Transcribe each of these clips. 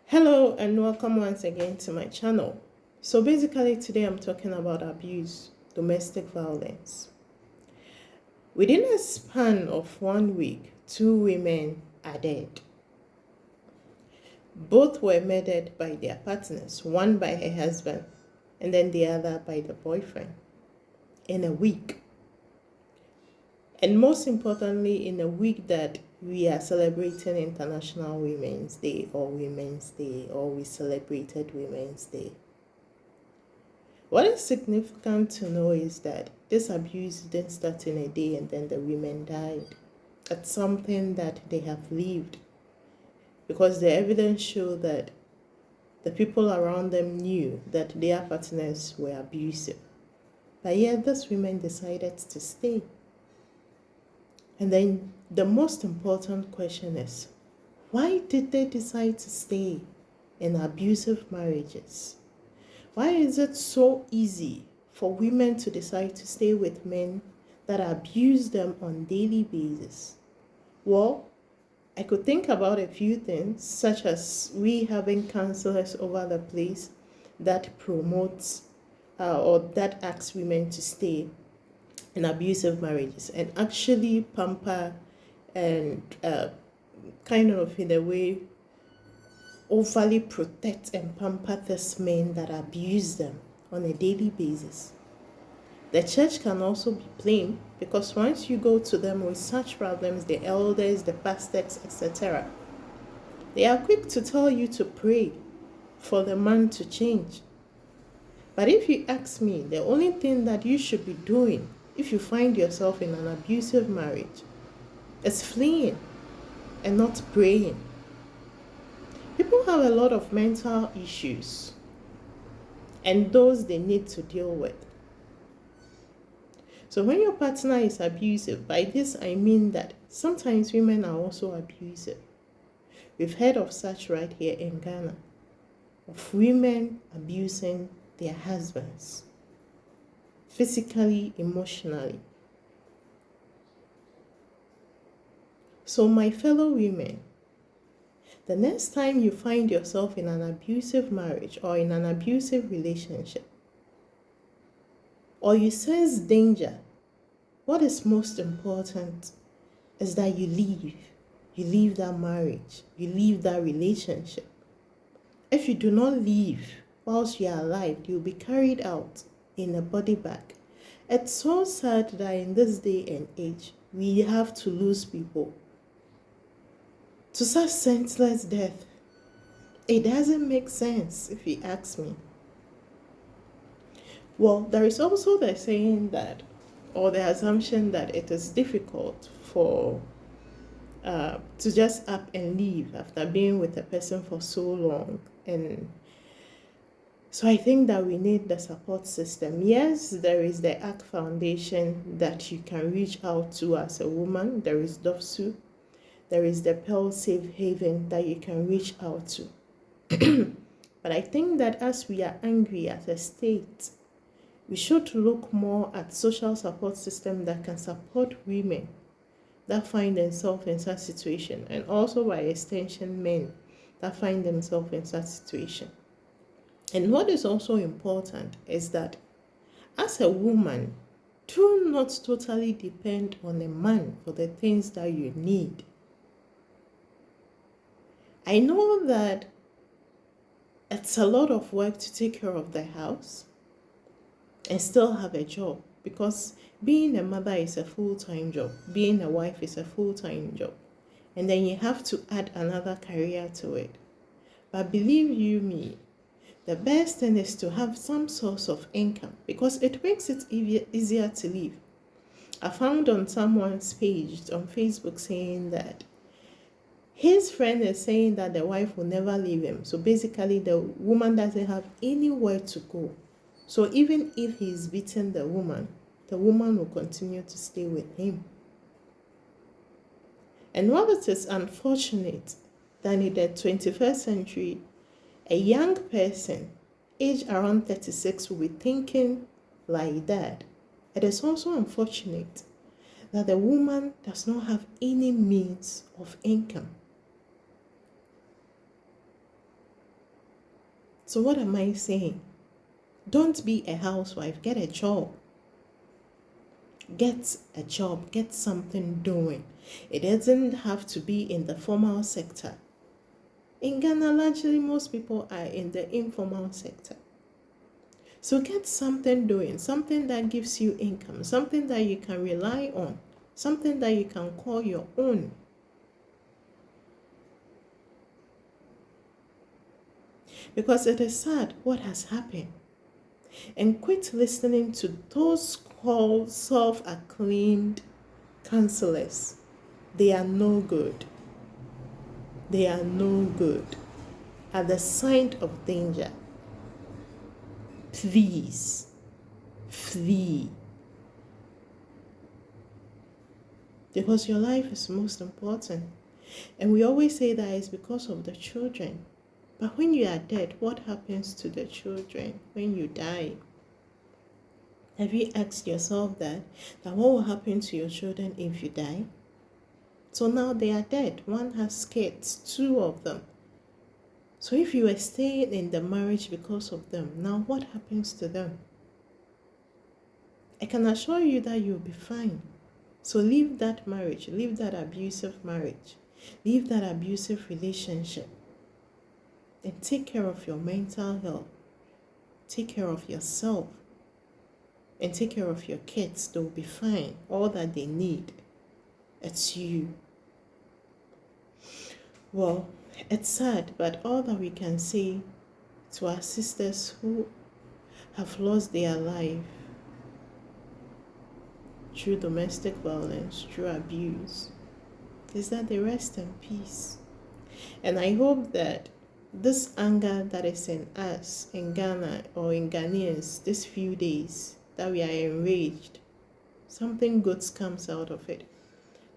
Hello and welcome once again to my channel. So basically today I'm talking about abuse, domestic violence. Within a span of 1 week, two women are dead. Both were murdered by their partners, one by her husband and then the other by the boyfriend in a week. And most importantly, in a week that we are celebrating International Women's Day or we celebrated Women's Day. What is significant to know is that this abuse didn't start in a day and then the women died. It's something that they have lived because the evidence showed that the people around them knew that their partners were abusive. But yet these women decided to stay. And then the most important question is, why did they decide to stay in abusive marriages? Why is it so easy for women to decide to stay with men that abuse them on a daily basis? Well, I could think about a few things, such as we having counselors over the place that promotes or that asks women to stay in abusive marriages and actually pamper and kind of in a way overly protect and pamper these men that abuse them on a daily basis. The church can also be blamed because once you go to them with such problems, the elders, the pastors, etc., they are quick to tell you to pray for the man to change. But if you ask me, the only thing that you should be doing if you find yourself in an abusive marriage is fleeing and not praying. People have a lot of mental issues and those they need to deal with. So when your partner is abusive, by this I mean that sometimes women are also abusive. We've heard of such right here in Ghana, of women abusing their husbands, physically, emotionally. So my fellow women, the next time you find yourself in an abusive marriage or in an abusive relationship, or you sense danger, what is most important is that you leave. You leave that marriage. You leave that relationship. If you do not leave whilst you are alive, you'll be carried out in a body bag. It's so sad that in this day and age, we have to lose people to such senseless death. It doesn't make sense if you ask me. Well, there is also the saying that, or the assumption that it is difficult for to just up and leave after being with a person for so long. And so I think that we need the support system. Yes, there is the ACT Foundation that you can reach out to as a woman. There is DOFSU. There is the Pearl Safe Haven that you can reach out to. But I think that as we are angry as a state, we should look more at social support system that can support women that find themselves in such situation, and also by extension men that find themselves in such situation. And what is also important is that as a woman, do not totally depend on a man for the things that you need. I know that it's a lot of work to take care of the house and still have a job, because being a mother is a full-time job, being a wife is a full-time job, and then you have to add another career to it. But believe you me, the best thing is to have some source of income because it makes it easier to live. I found on someone's page on Facebook saying that his friend is saying that the wife will never leave him. So basically the woman doesn't have anywhere to go. So even if he's beating the woman will continue to stay with him. And while it is unfortunate that in the 21st century, a young person aged around 36 will be thinking like that, it is also unfortunate that the woman does not have any means of income. So what am I saying? Don't be a housewife. Get a job. Get a job. Get something doing. It doesn't have to be in the formal sector. In Ghana, largely most people are in the informal sector. So get something doing, something that gives you income, something that you can rely on, something that you can call your own. Because it is sad what has happened. And quit listening to those called self-acclaimed counselors. They are no good. They are no good. At the sign of danger, please flee. Because your life is most important. And we always say that it's because of the children. But when you are dead, what happens to the children when you die? Have you asked yourself that what will happen to your children if you die? So now they are dead. One has kids, 2 of them. So if you are staying in the marriage because of them, now what happens to them? I can assure you that you'll be fine. So leave that marriage, leave that abusive marriage, leave that abusive relationship, and take care of your mental health. Take care of yourself. And take care of your kids. They'll be fine. All that they need, it's you. Well, it's sad, but all that we can say to our sisters who have lost their life through domestic violence, through abuse, is that they rest in peace. And I hope that this anger that is in us, in Ghana or in Ghanaians, these few days that we are enraged, something good comes out of it.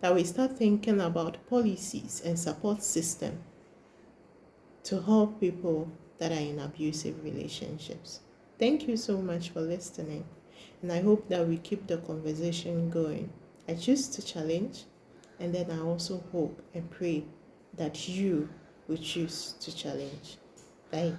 That we start thinking about policies and support system to help people that are in abusive relationships. Thank you so much for listening. And I hope that we keep the conversation going. I choose to challenge, and then I also hope and pray that you will choose to challenge. Bye.